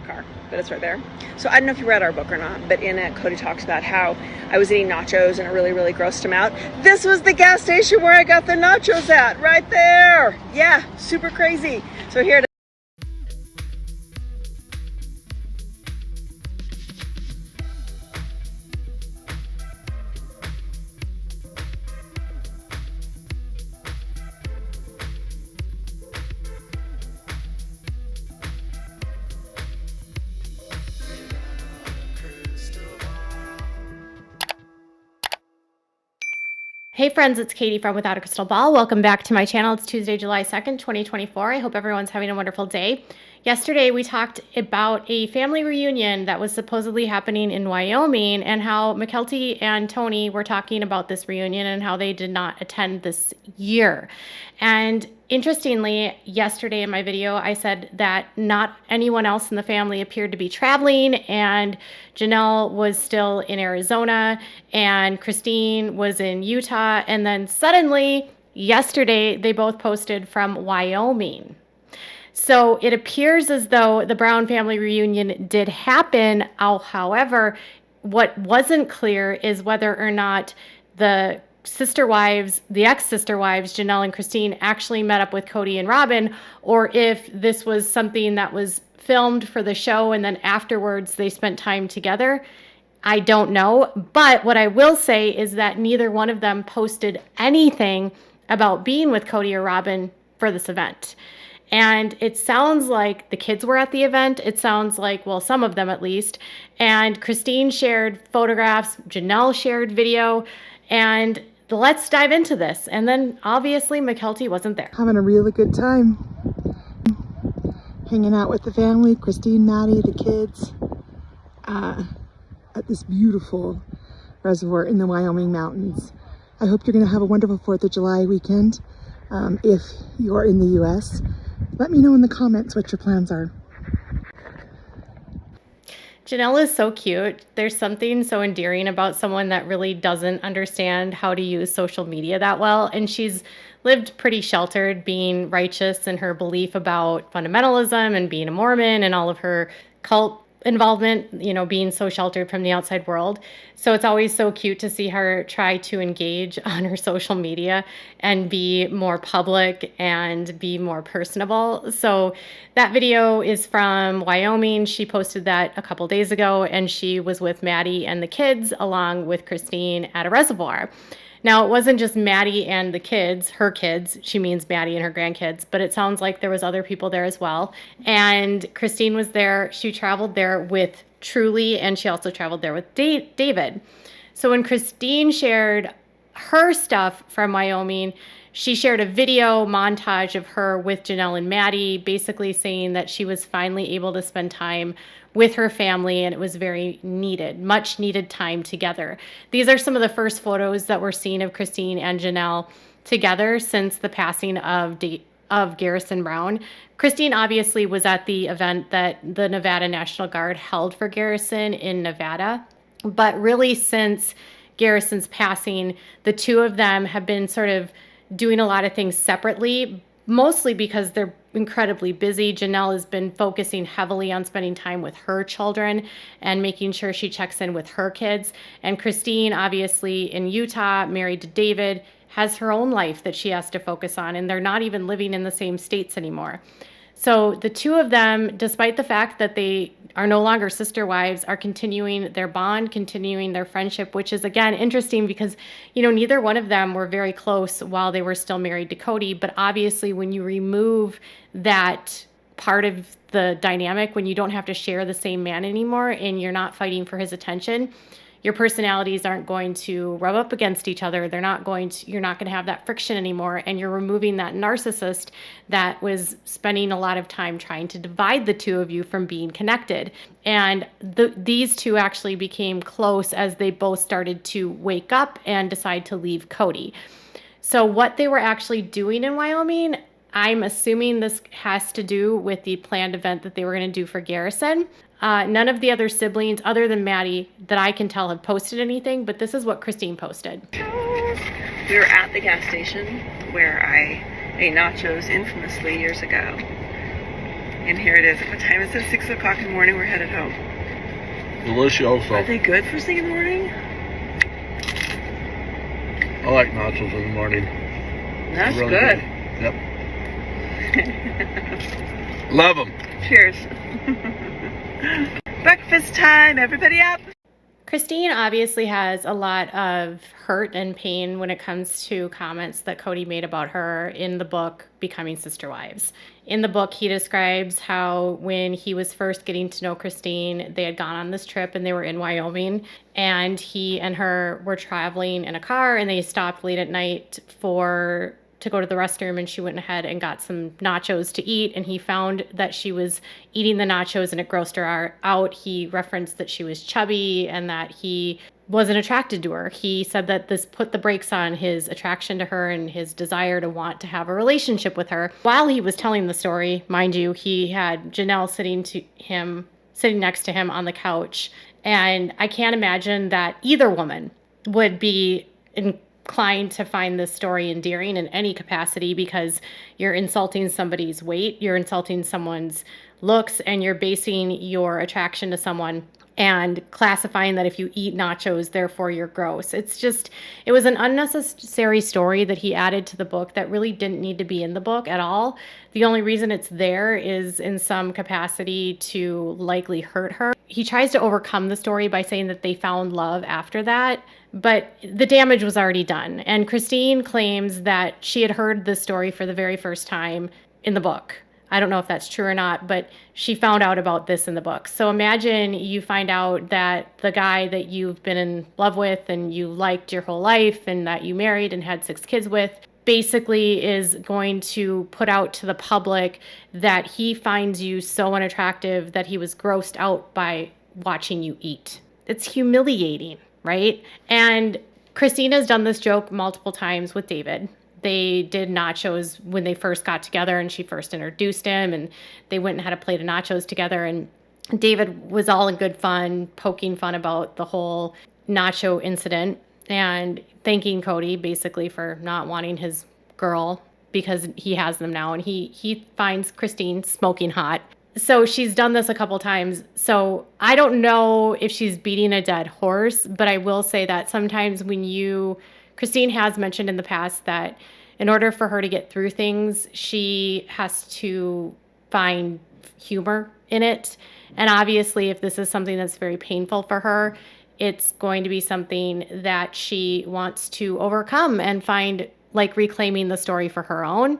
that car, but it's right there. So I don't know if you read our book or not, but in it, Kody talks about how I was eating nachos and it really, really grossed him out. This was the gas station where I got the nachos at, right there. Yeah, super crazy. So here it is. Hey friends, it's Katie from Without a Crystal Ball. Welcome back to my channel. It's Tuesday, July 2nd, 2024. I hope everyone's having a wonderful day. Yesterday, we talked about a family reunion that was supposedly happening in Wyoming and how Mykelti and Tony were talking about this reunion and how they did not attend this year. And interestingly, yesterday in my video, I said that not anyone else in the family appeared to be traveling, and Janelle was still in Arizona and Christine was in Utah. And then suddenly, yesterday, they both posted from Wyoming. So it appears as though the Brown family reunion did happen. However, what wasn't clear is whether or not the sister wives, the ex-sister wives, Janelle and Christine, actually met up with Kody and Robin, or if this was something that was filmed for the show and then afterwards they spent time together. I don't know. But what I will say is that neither one of them posted anything about being with Kody or Robin for this event. And it sounds like the kids were at the event. It sounds like, well, some of them at least. And Christine shared photographs, Janelle shared video, and let's dive into this. And then obviously Mykelti wasn't there. Having a really good time. Hanging out with the family, Christine, Maddie, the kids, at this beautiful reservoir in the Wyoming mountains. I hope you're going to have a wonderful 4th of July weekend. If you're in the US, let me know in the comments what your plans are. Janelle is so cute. There's something so endearing about someone that really doesn't understand how to use social media that well. And she's lived pretty sheltered, being righteous in her belief about fundamentalism and being a Mormon and all of her cult involvement, you know, being so sheltered from the outside world. So it's always so cute to see her try to engage on her social media and be more public and be more personable. So that video is from Wyoming. She posted that a couple days ago, and she was with Maddie and the kids along with Christine at a reservoir. Now, it wasn't just Maddie and the kids, her kids. She means Maddie and her grandkids, but it sounds like there was other people there as well. And Christine was there. She traveled there with Truly, and she also traveled there with David. So when Christine shared her stuff from Wyoming, she shared a video montage of her with Janelle and Maddie, basically saying that she was finally able to spend time with her family, and it was very needed, much needed time together. These are some of the first photos that we're seeing of Christine and Janelle together since the passing of Garrison Brown. Christine obviously was at the event that the Nevada National Guard held for Garrison in Nevada, but really since Garrison's passing, the two of them have been sort of doing a lot of things separately, mostly because they're incredibly busy. Janelle has been focusing heavily on spending time with her children and making sure she checks in with her kids. And Christine, obviously in Utah, married to David, has her own life that she has to focus on, and they're not even living in the same states anymore. So the two of them, despite the fact that they are no longer sister wives, are continuing their bond, continuing their friendship, which is, again, interesting because, you know, neither one of them were very close while they were still married to Kody. But obviously, when you remove that part of the dynamic, when you don't have to share the same man anymore and you're not fighting for his attention, your personalities aren't going to rub up against each other. You're not going to have that friction anymore. And you're removing that narcissist that was spending a lot of time trying to divide the two of you from being connected. And these two actually became close as they both started to wake up and decide to leave Kody. So what they were actually doing in Wyoming, I'm assuming this has to do with the planned event that they were going to do for Garrison. None of the other siblings, other than Maddie, that I can tell have posted anything, but this is what Christine posted. We were at the gas station where I ate nachos infamously years ago. And here it is. What time is it? 6 o'clock in the morning. We're headed home. Delicious. Are they good first thing in the morning? I like nachos in the morning. That's Really good. Yep. Love them. Cheers. Breakfast time. Everybody up. Christine obviously has a lot of hurt and pain when it comes to comments that Kody made about her in the book, Becoming Sister Wives. In the book, he describes how when he was first getting to know Christine, they had gone on this trip and they were in Wyoming, and he and her were traveling in a car, and they stopped late at night to go to the restroom, and she went ahead and got some nachos to eat, and he found that she was eating the nachos and it grossed her out. He referenced that she was chubby and that he wasn't attracted to her. He said that this put the brakes on his attraction to her and his desire to want to have a relationship with her. While he was telling the story, mind you, he had Janelle sitting next to him on the couch, and I can't imagine that either woman would be inclined to find this story endearing in any capacity, because you're insulting somebody's weight, you're insulting someone's looks, and you're basing your attraction to someone and classifying that if you eat nachos, therefore you're gross. It was an unnecessary story that he added to the book that really didn't need to be in the book at all. The only reason it's there is in some capacity to likely hurt her. He tries to overcome the story by saying that they found love after that, but the damage was already done. And Christine claims that she had heard this story for the very first time in the book. I don't know if that's true or not, but she found out about this in the book. So imagine you find out that the guy that you've been in love with and you liked your whole life and that you married and had 6 kids with basically is going to put out to the public that he finds you so unattractive that he was grossed out by watching you eat. It's humiliating, right? And Christina's done this joke multiple times with David. They did nachos when they first got together and she first introduced him, and they went and had a plate of nachos together, and David was all in good fun, poking fun about the whole nacho incident and thanking Kody basically for not wanting his girl because he has them now, and he finds Christine smoking hot. So she's done this a couple times. So I don't know if she's beating a dead horse, but I will say that sometimes Christine has mentioned in the past that in order for her to get through things, she has to find humor in it. And obviously, if this is something that's very painful for her, it's going to be something that she wants to overcome and find, like, reclaiming the story for her own.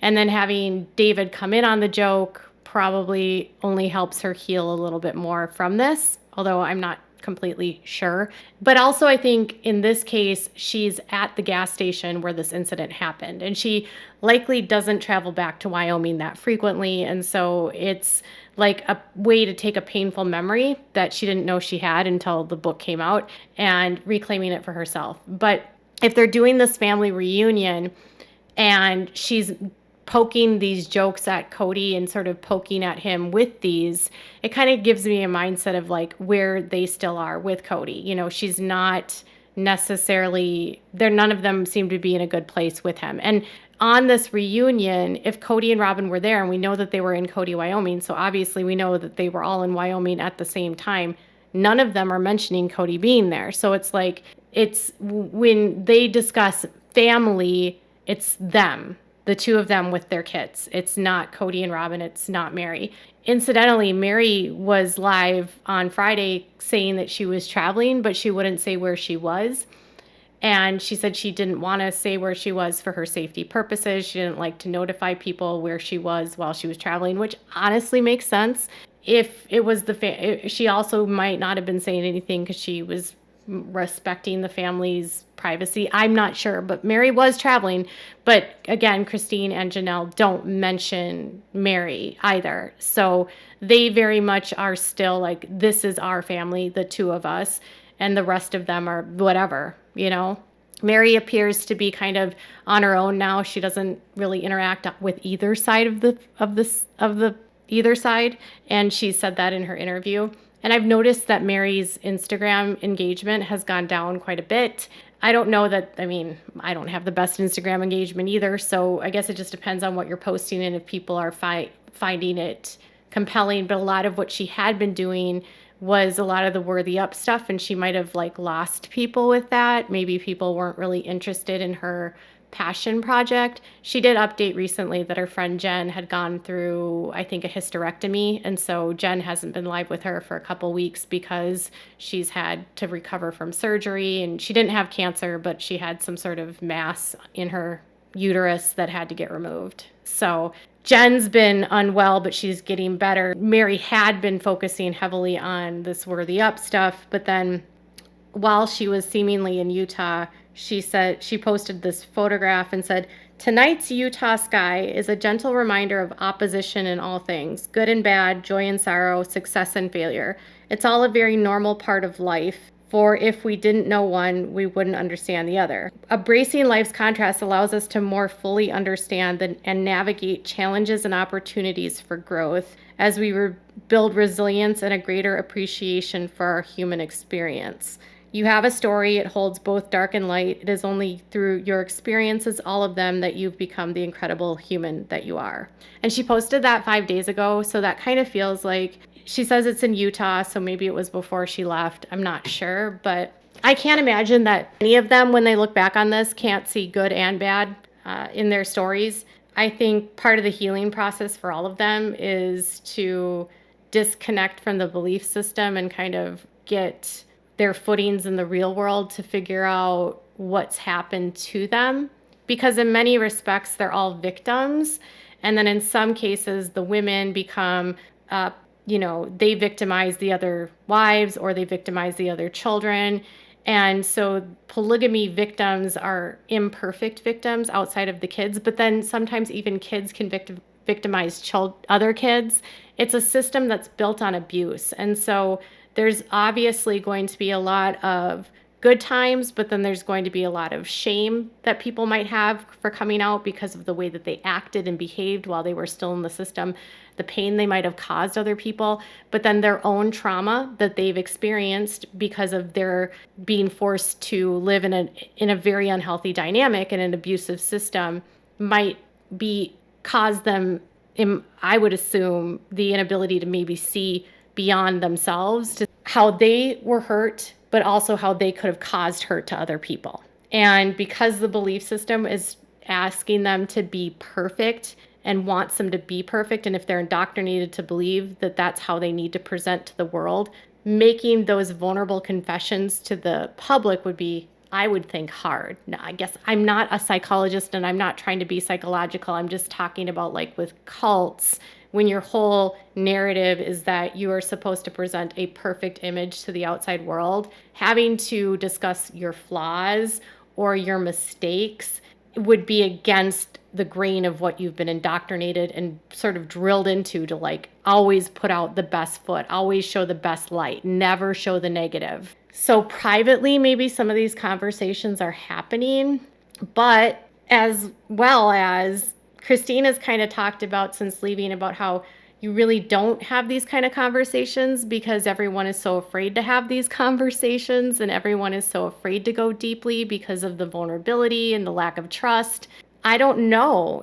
And then having David come in on the joke probably only helps her heal a little bit more from this, although I'm not completely sure. But also, I think in this case, she's at the gas station where this incident happened, and she likely doesn't travel back to Wyoming that frequently. And so it's like a way to take a painful memory that she didn't know she had until the book came out and reclaiming it for herself. But if they're doing this family reunion and she's poking these jokes at Kody and sort of poking at him with these, it kind of gives me a mindset of like where they still are with Kody. You know, she's not necessarily there. None of them seem to be in a good place with him. And on this reunion, if Kody and Robin were there, and we know that they were in Kody, Wyoming, so obviously we know that they were all in Wyoming at the same time, none of them are mentioning Kody being there. So it's like, it's when they discuss family, it's them, the two of them with their kids. It's not Kody and Robin. It's not Mary. Incidentally, Mary was live on Friday saying that she was traveling, but she wouldn't say where she was. And she said she didn't want to say where she was for her safety purposes. She didn't like to notify people where she was while she was traveling, which honestly makes sense. If it was she also might not have been saying anything because she was respecting the family's privacy. I'm not sure, but Mary was traveling. But again, Christine and Janelle don't mention Mary either. So they very much are still like, this is our family, the two of us, and the rest of them are whatever, you know. Mary appears to be kind of on her own now. She doesn't really interact with either side of the either side, and she said that in her interview. And I've noticed that Mary's Instagram engagement has gone down quite a bit. I don't know that, I mean, I don't have the best Instagram engagement either, so I guess it just depends on what you're posting and if people are finding it compelling, but a lot of what she had been doing was a lot of the worthy up stuff, and she might have like lost people with that. Maybe people weren't really interested in her passion project. She did update recently that her friend Jen had gone through, I think, a hysterectomy, and so Jen hasn't been live with her for a couple weeks because she's had to recover from surgery, and she didn't have cancer, but she had some sort of mass in her uterus that had to get removed. So Jen's been unwell, but she's getting better. Mary had been focusing heavily on this worthy up stuff, but then while she was seemingly in Utah, she posted this photograph and said, "Tonight's Utah sky is a gentle reminder of opposition in all things, good and bad, joy and sorrow, success and failure. It's all a very normal part of life. For if we didn't know one, we wouldn't understand the other. Embracing life's contrast allows us to more fully understand and navigate challenges and opportunities for growth as we build resilience and a greater appreciation for our human experience. You have a story. It holds both dark and light. It is only through your experiences, all of them, that you've become the incredible human that you are." And she posted that 5 days ago, so that kind of feels like, she says it's in Utah, so maybe it was before she left. I'm not sure, but I can't imagine that any of them, when they look back on this, can't see good and bad in their stories. I think part of the healing process for all of them is to disconnect from the belief system and kind of get their footings in the real world to figure out what's happened to them. Because in many respects, they're all victims. And then in some cases, the women become they victimize the other wives or they victimize the other children. And so polygamy victims are imperfect victims outside of the kids, but then sometimes even kids can victimize other kids. It's a system that's built on abuse. And so there's obviously going to be a lot of good times, but then there's going to be a lot of shame that people might have for coming out because of the way that they acted and behaved while they were still in the system, the pain they might have caused other people, but then their own trauma that they've experienced because of their being forced to live in a very unhealthy dynamic in an abusive system might cause them, I would assume, the inability to maybe see beyond themselves to how they were hurt, but also how they could have caused hurt to other people. And because the belief system is asking them to be perfect and wants them to be perfect, and if they're indoctrinated to believe that that's how they need to present to the world, making those vulnerable confessions to the public would be, I would think, hard. Now, I guess I'm not a psychologist and I'm not trying to be psychological. I'm just talking about, like, with cults, when your whole narrative is that you are supposed to present a perfect image to the outside world, having to discuss your flaws or your mistakes would be against the grain of what you've been indoctrinated and sort of drilled into, to like always put out the best foot, always show the best light, never show the negative. So privately, maybe some of these conversations are happening, but as well as Christina's kind of talked about since leaving, about how you really don't have these kind of conversations because everyone is so afraid to have these conversations and everyone is so afraid to go deeply because of the vulnerability and the lack of trust. I don't know,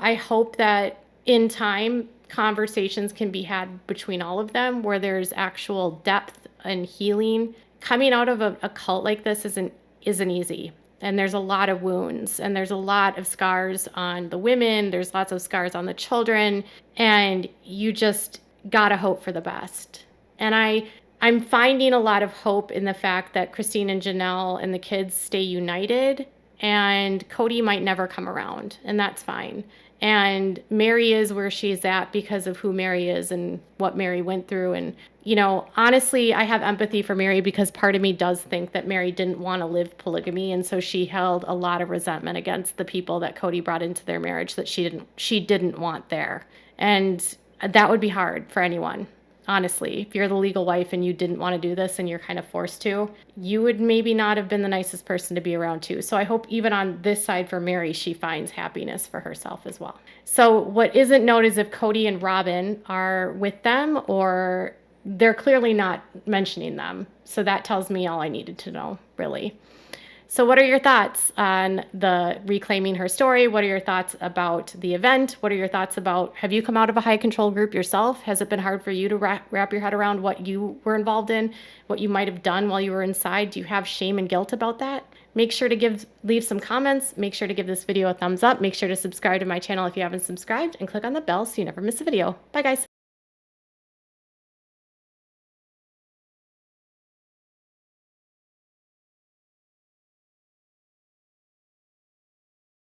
I hope that in time conversations can be had between all of them where there's actual depth and healing. Coming out of a cult like this isn't easy. And there's a lot of wounds and there's a lot of scars on the women. There's lots of scars on the children, and you just gotta hope for the best. And I'm finding a lot of hope in the fact that Christine and Janelle and the kids stay united, and Kody might never come around, and that's fine. And Mary is where she's at because of who Mary is and what Mary went through. And, honestly, I have empathy for Mary because part of me does think that Mary didn't want to live polygamy. And so she held a lot of resentment against the people that Kody brought into their marriage that she didn't want there. And that would be hard for anyone. Honestly, if you're the legal wife and you didn't want to do this and you're kind of forced to, you would maybe not have been the nicest person to be around too. So I hope even on this side for Mary, she finds happiness for herself as well. So what isn't known is if Kody and Robin are with them, or they're clearly not mentioning them. So that tells me all I needed to know, really. So what are your thoughts on the reclaiming her story? What are your thoughts about the event? What are your thoughts about, have you come out of a high control group yourself? Has it been hard for you to wrap your head around what you were involved in, what you might have done while you were inside? Do you have shame and guilt about that? Make sure to leave some comments. Make sure to give this video a thumbs up. Make sure to subscribe to my channel if you haven't subscribed, and click on the bell so you never miss a video. Bye guys.